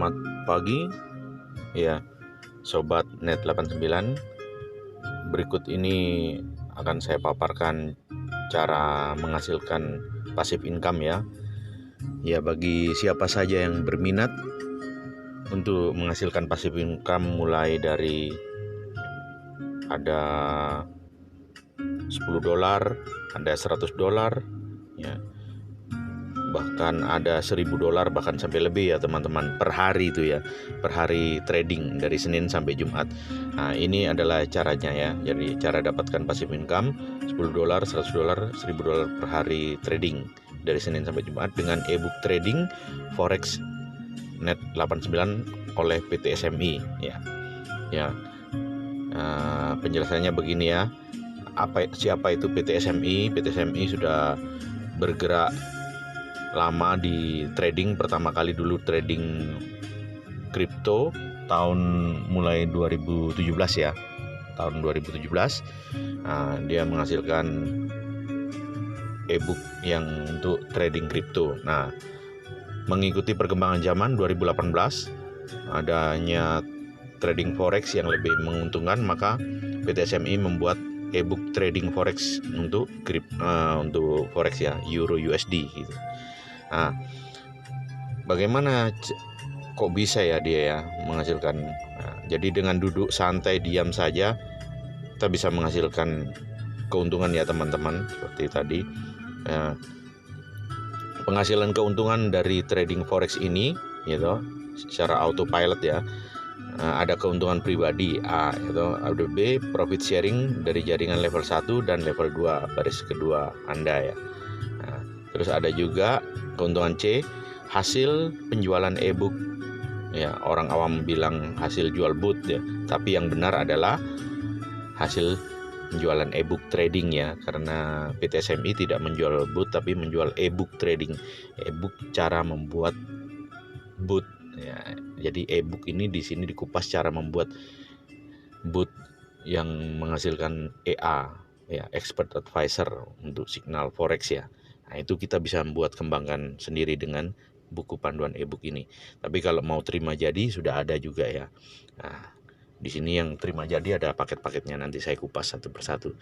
Selamat pagi ya Sobat Net 89. Berikut ini akan saya paparkan cara menghasilkan passive income ya. Ya, bagi siapa saja yang berminat untuk menghasilkan passive income, mulai dari ada $10, ada $100 ya, bahkan ada $1.000, bahkan sampai lebih ya teman-teman, per hari itu ya, per hari trading dari Senin sampai Jumat. Nah, ini adalah caranya ya. Jadi cara dapatkan passive income $10, $100, $1.000 per hari trading dari Senin sampai Jumat dengan ebook trading Forex Net 89 oleh PT SMI ya. Penjelasannya begini ya. Siapa itu PT SMI? PT SMI sudah bergerak lama di trading. Pertama kali dulu trading kripto mulai 2017 ya. Tahun 2017 dia menghasilkan ebook yang untuk trading kripto. Nah, mengikuti perkembangan zaman 2018 adanya trading forex yang lebih menguntungkan, maka PT SMI membuat ebook trading forex untuk forex ya, Euro USD gitu. Nah, bagaimana kok bisa ya dia ya menghasilkan? Jadi dengan duduk santai diam saja kita bisa menghasilkan keuntungan ya teman-teman, seperti tadi. Penghasilan keuntungan dari trading forex ini gitu secara autopilot ya. Ada keuntungan pribadi A, yaitu ada B, profit sharing dari jaringan level 1 dan level 2 baris kedua Anda ya. Terus ada juga keuntungan C, hasil penjualan ebook ya. Orang awam bilang hasil jual boot ya, tapi yang benar adalah hasil penjualan ebook trading ya, karena PT SMI tidak menjual boot tapi menjual ebook trading. Ebook cara membuat boot ya. Jadi ebook ini di sini dikupas cara membuat boot yang menghasilkan EA ya, expert advisor untuk signal forex ya. Nah, itu kita bisa membuat kembangkan sendiri dengan buku panduan ebook ini. Tapi kalau mau terima jadi sudah ada juga ya. Nah, di sini yang terima jadi ada paket-paketnya, nanti saya kupas satu persatu.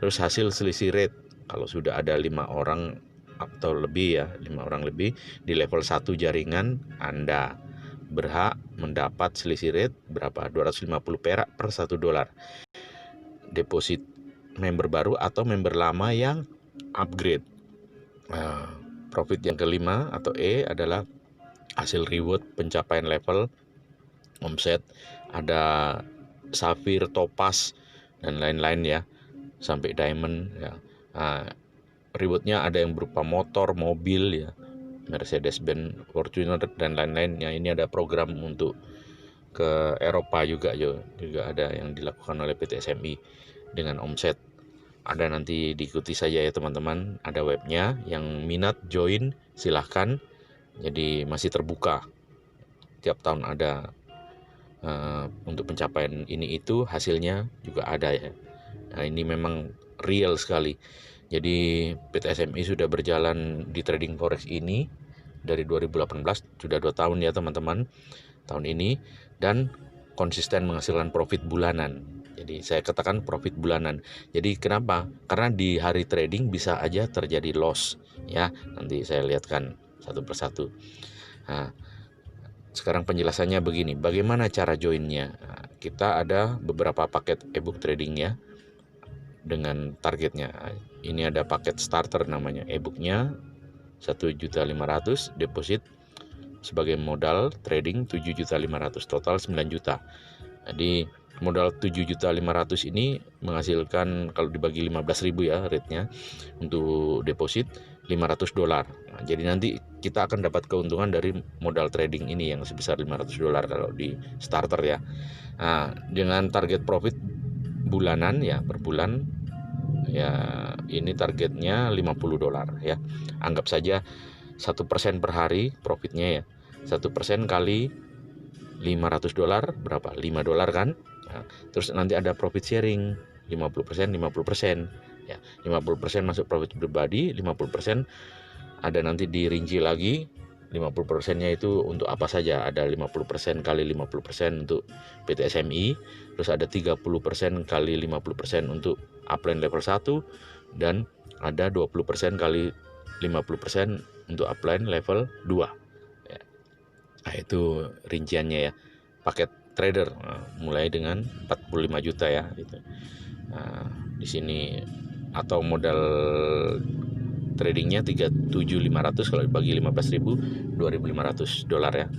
Terus hasil selisih rate, kalau sudah ada 5 orang atau lebih ya, 5 orang lebih di level 1 jaringan, Anda berhak mendapat selisih rate berapa? 250 perak per $1. Deposit member baru atau member lama yang upgrade. Profit yang kelima atau E adalah hasil reward pencapaian level, omset, ada safir, topaz dan lain-lain ya, sampai diamond ya. Rewardnya ada yang berupa motor, mobil ya, Mercedes-Benz, Fortuner dan lain-lain ya. Ini ada program untuk ke Eropa juga ada yang dilakukan oleh PT SMI dengan omset. Ada, nanti diikuti saja ya teman-teman, ada webnya. Yang minat join silahkan, jadi masih terbuka. Tiap tahun ada untuk pencapaian ini itu, hasilnya juga ada ya. Nah, ini memang real sekali. Jadi PT SMI sudah berjalan di trading forex ini dari 2018, sudah 2 tahun ya teman-teman tahun ini, dan konsisten menghasilkan profit bulanan. Jadi saya katakan profit bulanan. Jadi kenapa? Karena di hari trading bisa aja terjadi loss ya. Nanti saya lihatkan satu persatu. Nah, sekarang penjelasannya begini, bagaimana cara joinnya? Nah, kita ada beberapa paket ebook trading ya, dengan targetnya. Ini ada paket starter namanya, ebooknya 1.500.000, deposit sebagai modal trading 7.500.000, total 9 juta. Jadi modal 7.500.000 ini menghasilkan, kalau dibagi 15.000 ya rate-nya untuk deposit $500. Nah, jadi nanti kita akan dapat keuntungan dari modal trading ini yang sebesar $500 kalau di starter ya. Nah, dengan target profit bulanan ya, per bulan ya, ini targetnya $50 ya. Anggap saja 1% per hari profitnya ya. 1% kali $500 berapa? $5 kan? Nah, terus nanti ada profit sharing 50% ya. 50% masuk profit pribadi, 50% ada nanti dirinci lagi 50%-nya itu untuk apa saja? Ada 50% kali 50% untuk PT SMI, terus ada 30% kali 50% untuk upline level 1, dan ada 20% kali 50% untuk upline level 2. Ya. Nah, itu rinciannya ya. Paket trader mulai dengan 45 juta ya gitu. Nah, di sini atau modal tradingnya 37.500, kalau dibagi 15.000 $2.500 ya.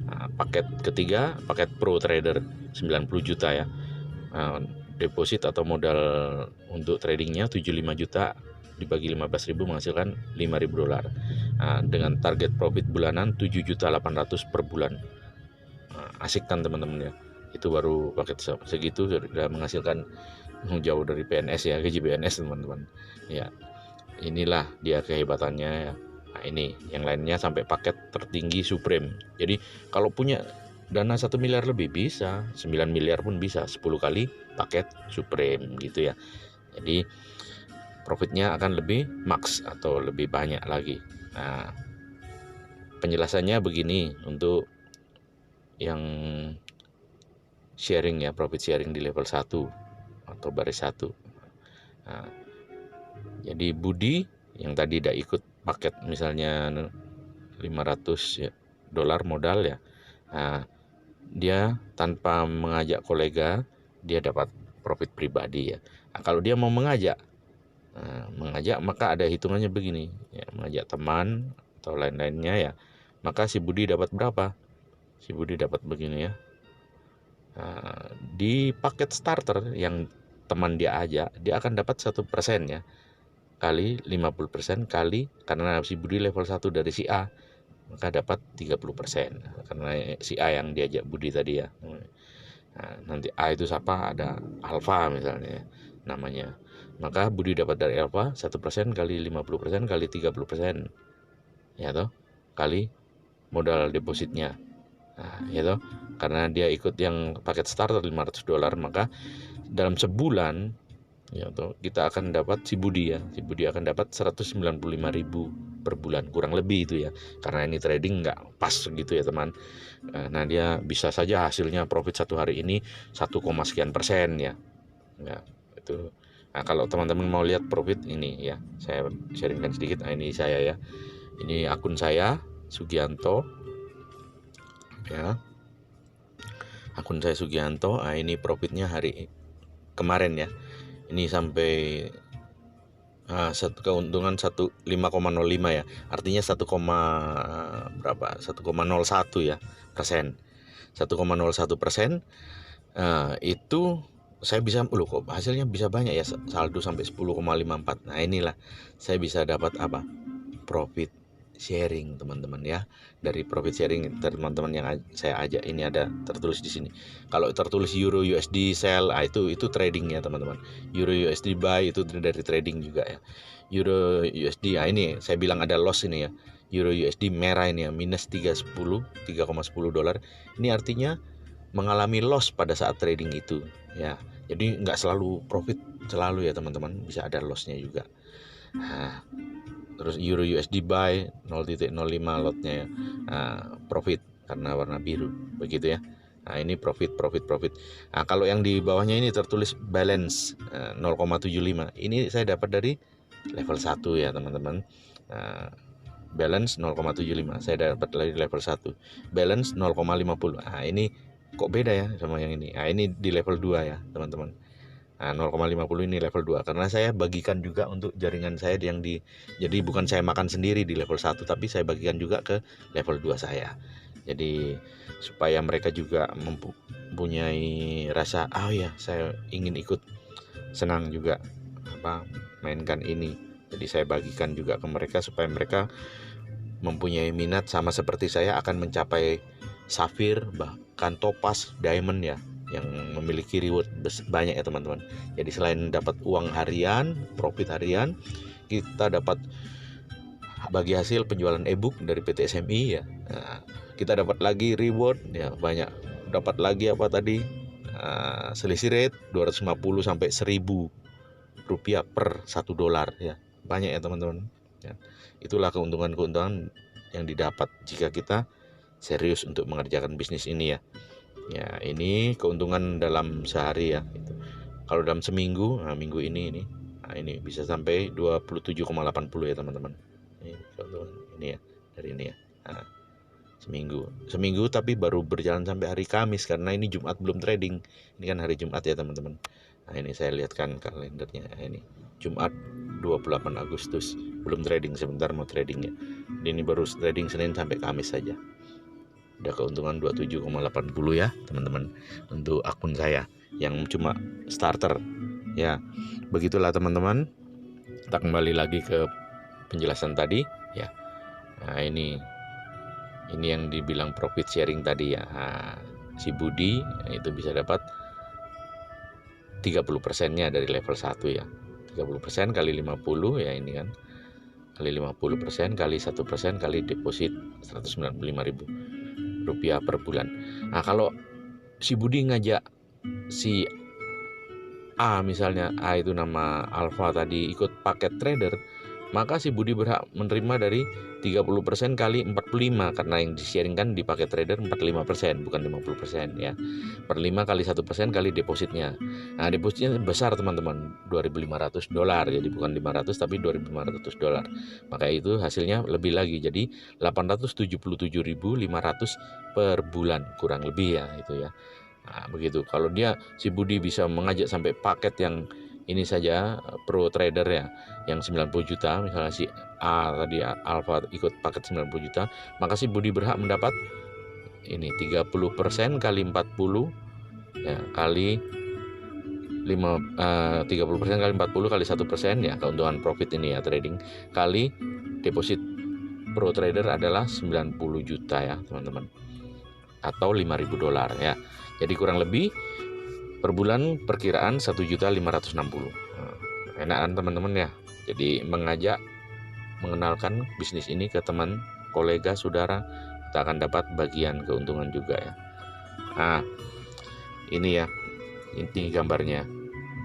Nah, paket ketiga, paket pro trader 90 juta ya. Nah, deposit atau modal untuk tradingnya 75 juta dibagi 15.000 menghasilkan $5.000. Nah, dengan target profit bulanan 7.800.000 per bulan. Nah, asik kan teman-teman ya. Itu baru paket segitu sudah menghasilkan jauh dari PNS ya, gaji PNS teman-teman. Ya, inilah dia kehebatannya ya. Nah, ini yang lainnya sampai paket tertinggi Supreme. Jadi kalau punya dana 1 miliar lebih bisa, 9 miliar pun bisa, 10 kali paket Supreme gitu ya. Jadi profitnya akan lebih max atau lebih banyak lagi. Nah, penjelasannya begini untuk yang sharing ya, profit sharing di level 1 atau baris 1. Nah, jadi Budi yang tadi tidak ikut paket misalnya $500 modal ya, nah, dia tanpa mengajak kolega dia dapat profit pribadi ya. Nah, kalau dia mau mengajak maka ada hitungannya begini ya, mengajak teman atau lain-lainnya ya, maka si Budi dapat berapa? Si Budi dapat begini ya. Nah, di paket starter yang teman dia ajak, dia akan dapat 1% ya, kali 50% kali, karena si Budi level 1 dari si A, maka dapat 30%, karena si A yang diajak Budi tadi ya. Nah, nanti A itu siapa? Ada Alfa misalnya namanya, maka Budi dapat dari Alfa 1% kali 50% kali 30% ya toh, kali modal depositnya. Nah, ya toh, karena dia ikut yang paket starter $500, maka dalam sebulan ya toh, kita akan dapat si Budi akan dapat 195.000 per bulan, kurang lebih itu ya, karena ini trading nggak pas gitu ya teman. Nah, dia bisa saja hasilnya profit satu hari ini 1, sekian% ya. Nah, itu. Nah, kalau teman-teman mau lihat profit ini ya, saya sharingkan sedikit. Nah, ini saya ya, ini akun saya Sugianto ya, akun saya Sugianto. Nah, ini profitnya hari kemarin ya, ini sampai keuntungan 5,05 ya, artinya 1,01 ya persen, 1,01%. Itu saya bisa kok hasilnya bisa banyak ya, saldo sampai 10,54. Nah, inilah saya bisa dapat apa? Profit sharing teman-teman ya. Dari profit sharing teman-teman yang saya ajak ini ada tertulis di sini. Kalau tertulis Euro USD sell, itu trading ya teman-teman. Euro USD buy itu dari trading juga ya. Euro USD, ini saya bilang ada loss ini ya. Euro USD merah ini ya, minus 3,10 $3,10. Ini artinya mengalami loss pada saat trading itu ya. Jadi nggak selalu profit selalu ya teman-teman, bisa ada lossnya juga. Nah, terus Euro USD buy 0,05 lotnya ya, profit karena warna biru begitu ya. Nah, ini profit. Nah, kalau yang di bawahnya ini tertulis balance 0,75, ini saya dapat dari level 1 ya teman-teman. Balance 0,75 saya dapat dari level 1, balance 0,50. Nah, ini kok beda ya sama yang ini. Nah, ini di level 2 ya teman-teman. Nah, 0,50 ini level 2 karena saya bagikan juga untuk jaringan saya yang jadi bukan saya makan sendiri di level 1, tapi saya bagikan juga ke level 2 saya. Jadi supaya mereka juga mempunyai rasa ya saya ingin ikut senang juga mainkan ini. Jadi saya bagikan juga ke mereka supaya mereka mempunyai minat sama seperti saya akan mencapai safir, bahkan topaz, diamond ya, yang memiliki reward banyak ya teman-teman. Jadi selain dapat uang harian, profit harian, kita dapat bagi hasil penjualan ebook dari PT SMI ya. Nah, kita dapat lagi reward ya banyak, dapat lagi apa tadi, selisih rate 250 sampai 1.000 rupiah per $1 ya, banyak ya teman-teman ya. Itulah keuntungan yang didapat jika kita serius untuk mengerjakan bisnis ini ya. Ya, ini keuntungan dalam sehari ya. Kalau dalam seminggu, nah minggu ini bisa sampai 27,80 ya teman-teman. Ini keuntungan ini ya, dari ini ya. Nah, seminggu tapi baru berjalan sampai hari Kamis karena ini Jumat belum trading. Ini kan hari Jumat ya teman-teman. Nah, ini saya lihatkan kalendernya. Ini Jumat 28 Agustus belum trading, sebentar mau trading ya. Ini baru trading Senin sampai Kamis saja. Udah keuntungan 27,80 ya teman-teman untuk akun saya yang cuma starter ya. Begitulah teman-teman, kita kembali lagi ke penjelasan tadi ya. Nah, ini yang dibilang profit sharing tadi ya. Nah, si Budi itu bisa dapat 30%-nya dari level 1 ya. 30% kali 50 ya, ini kan kali 50% kali 1% kali deposit 195.000 rupiah per bulan. Nah, kalau si Budi ngajak si A, misalnya A itu nama Alfa tadi, ikut paket trader, maka si Budi berhak menerima dari 30% kali 45, karena yang di-sharingkan di paket trader 45%, bukan 50% ya. 45 kali 1% kali depositnya. Nah, depositnya besar teman-teman, $2.500, jadi bukan 500 tapi $2.500. Maka itu hasilnya lebih lagi, jadi 877.500 per bulan kurang lebih ya itu ya. Nah, begitu. Kalau si Budi bisa mengajak sampai paket yang ini saja pro trader ya, yang 90 juta, misalnya si A tadi Alfa ikut paket 90 juta, maka si Budi berhak mendapat ini 30% kali 40 ya, kali 30% kali 40 kali 1% ya, keuntungan profit ini ya trading, kali deposit pro trader adalah 90 juta ya teman-teman, atau $5.000 ya. Jadi kurang lebih per bulan perkiraan 1.560.000. Enak kan teman-teman ya. Jadi mengenalkan bisnis ini ke teman, kolega, saudara, kita akan dapat bagian keuntungan juga ya. Nah, ini ya inti gambarnya.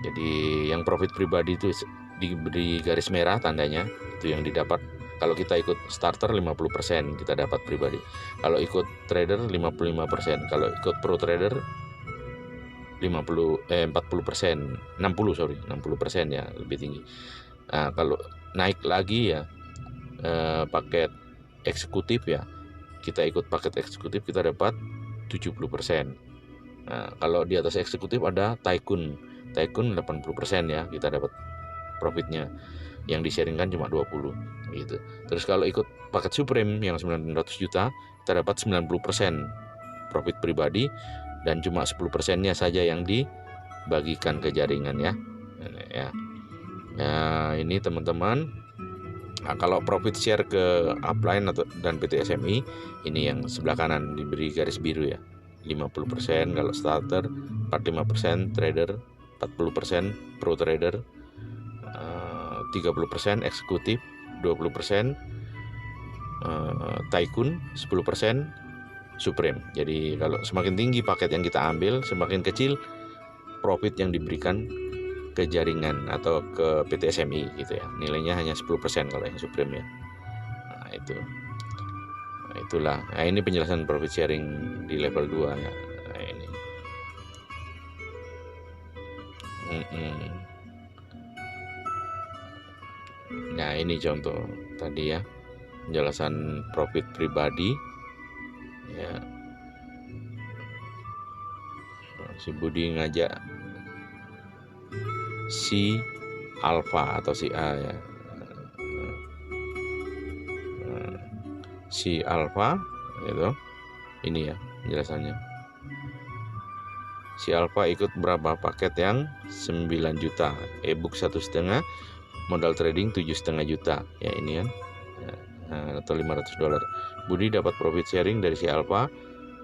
Jadi yang profit pribadi itu diberi garis merah tandanya, itu yang didapat. Kalau kita ikut starter 50% kita dapat pribadi. Kalau ikut trader 55%. Kalau ikut pro trader 60% ya, lebih tinggi. Nah, kalau naik lagi ya paket eksekutif ya, kita ikut paket eksekutif kita dapat 70%. Nah, kalau di atas eksekutif ada Tycoon 80% ya, kita dapat profitnya, yang di-sharingkan cuma 20 gitu. Terus kalau ikut paket Supreme yang 900 juta kita dapat 90% profit pribadi, dan cuma 10%-nya saja yang dibagikan ke jaringan ya. Nah, ini teman-teman. Nah, kalau profit share ke upline dan PT SMI, ini yang sebelah kanan diberi garis biru ya. 50% kalau starter, 45% trader, 40% pro trader, 30% eksekutif, 20% Tycoon, 10% Supreme. Jadi kalau semakin tinggi paket yang kita ambil, semakin kecil profit yang diberikan ke jaringan atau ke PT SMI gitu ya. Nilainya hanya 10% kalau yang Supreme ya. Nah, itu. Nah, itulah. Nah, ini penjelasan profit sharing di level 2 ya. Nah, ini. Nah, ini contoh tadi ya. Penjelasan profit pribadi ya. Si Budi ngajak si Alfa atau si A ya. Si Alfa itu ini ya penjelasannya. Si Alfa ikut berapa paket yang 9 juta, e-book 1,5, modal trading 7,5 juta ya, ini kan atau $500. Budi dapat profit sharing dari si Alfa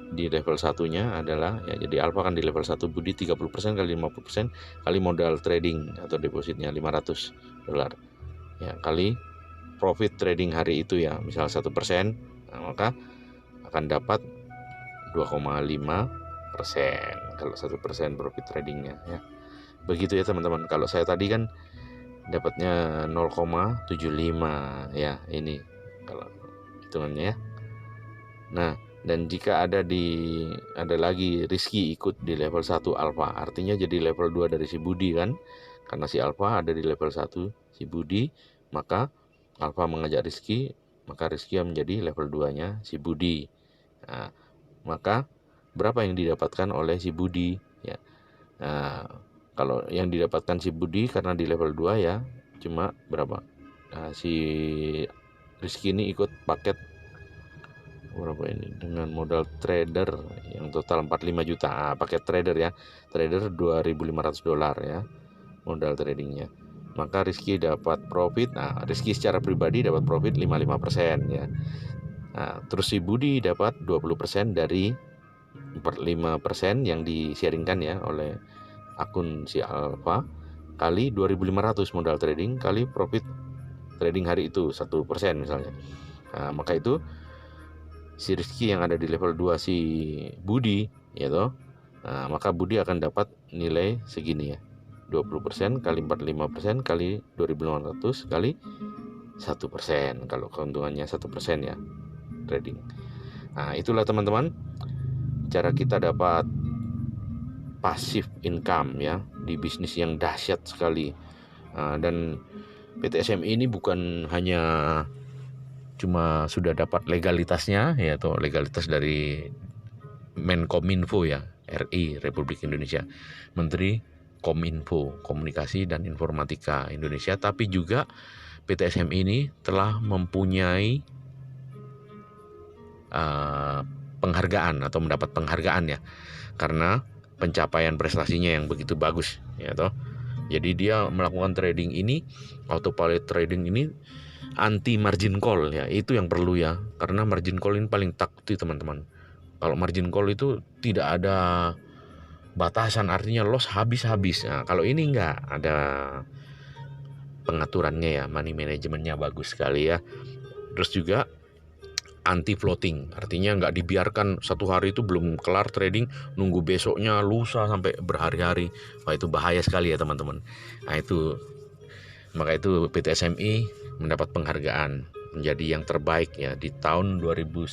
di level satunya adalah ya, jadi Alfa kan di level 1, Budi 30% kali 50% kali modal trading atau depositnya $500 ya, kali profit trading hari itu ya, misal 1%, nah, maka akan dapat 2,5% kalau 1% profit tradingnya ya. Begitu ya teman-teman. Kalau saya tadi kan dapatnya 0,75 ya, ini kalau hitungannya ya. Nah, dan jika ada lagi Rizky ikut di level 1 alfa, artinya jadi level 2 dari si Budi kan. Karena si alfa ada di level 1 si Budi, maka alfa mengajak Rizky, maka Rizky menjadi level 2-nya si Budi. Nah, maka berapa yang didapatkan oleh si Budi ya. Nah, kalau yang didapatkan si Budi karena di level 2 ya cuma berapa? Nah, si Rizky ini ikut paket berapa ini dengan modal trader yang total 45 juta. Paket trader ya. Trader $2.500 ya modal tradingnya. Maka Rizky dapat profit. Nah, Rizky secara pribadi dapat profit 55% ya. Nah, terus si Budi dapat 20% dari 45% yang di-sharingkan ya oleh akun si Alfa kali 2.500 modal trading kali profit trading hari itu 1% misalnya. Nah, maka itu si Rizky yang ada di level 2 si Budi ya toh. Nah, maka Budi akan dapat nilai segini ya. 20% kali 45% kali 2.500 kali 1%. Kalau keuntungannya 1% ya trading. Nah, itulah teman-teman cara kita dapat passive income ya di bisnis yang dahsyat sekali. Dan PT SMI ini bukan hanya cuma sudah dapat legalitasnya ya atau legalitas dari Menkominfo ya, RI Republik Indonesia, Menteri Kominfo, Komunikasi dan Informatika Indonesia, tapi juga PT SMI ini telah mempunyai penghargaan atau mendapat penghargaan ya karena pencapaian prestasinya yang begitu bagus ya toh. Jadi dia melakukan trading ini, autopilot trading ini anti margin call ya, itu yang perlu ya, karena margin call ini paling takuti teman-teman. Kalau margin call itu tidak ada batasan, artinya loss habis-habis. Nah, kalau ini enggak ada pengaturannya ya, money manajemennya bagus sekali ya. Terus juga anti floating, artinya nggak dibiarkan satu hari itu belum kelar trading nunggu besoknya lusa sampai berhari-hari. Wah, itu bahaya sekali ya teman-teman. Nah, itu maka itu PT SMI mendapat penghargaan menjadi yang terbaik ya di tahun 2020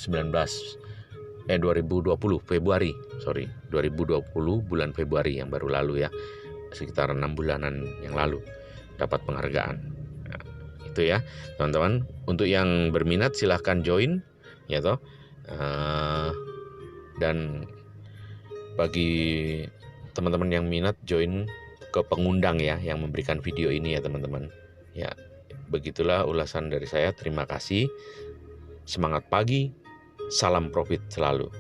Februari 2020 bulan Februari yang baru lalu ya, sekitar 6 bulanan yang lalu dapat penghargaan. Nah, itu ya teman-teman. Untuk yang berminat silahkan join ya toh. Dan bagi teman-teman yang minat join ke pengundang ya yang memberikan video ini ya teman-teman. Ya, begitulah ulasan dari saya. Terima kasih. Semangat pagi. Salam profit selalu.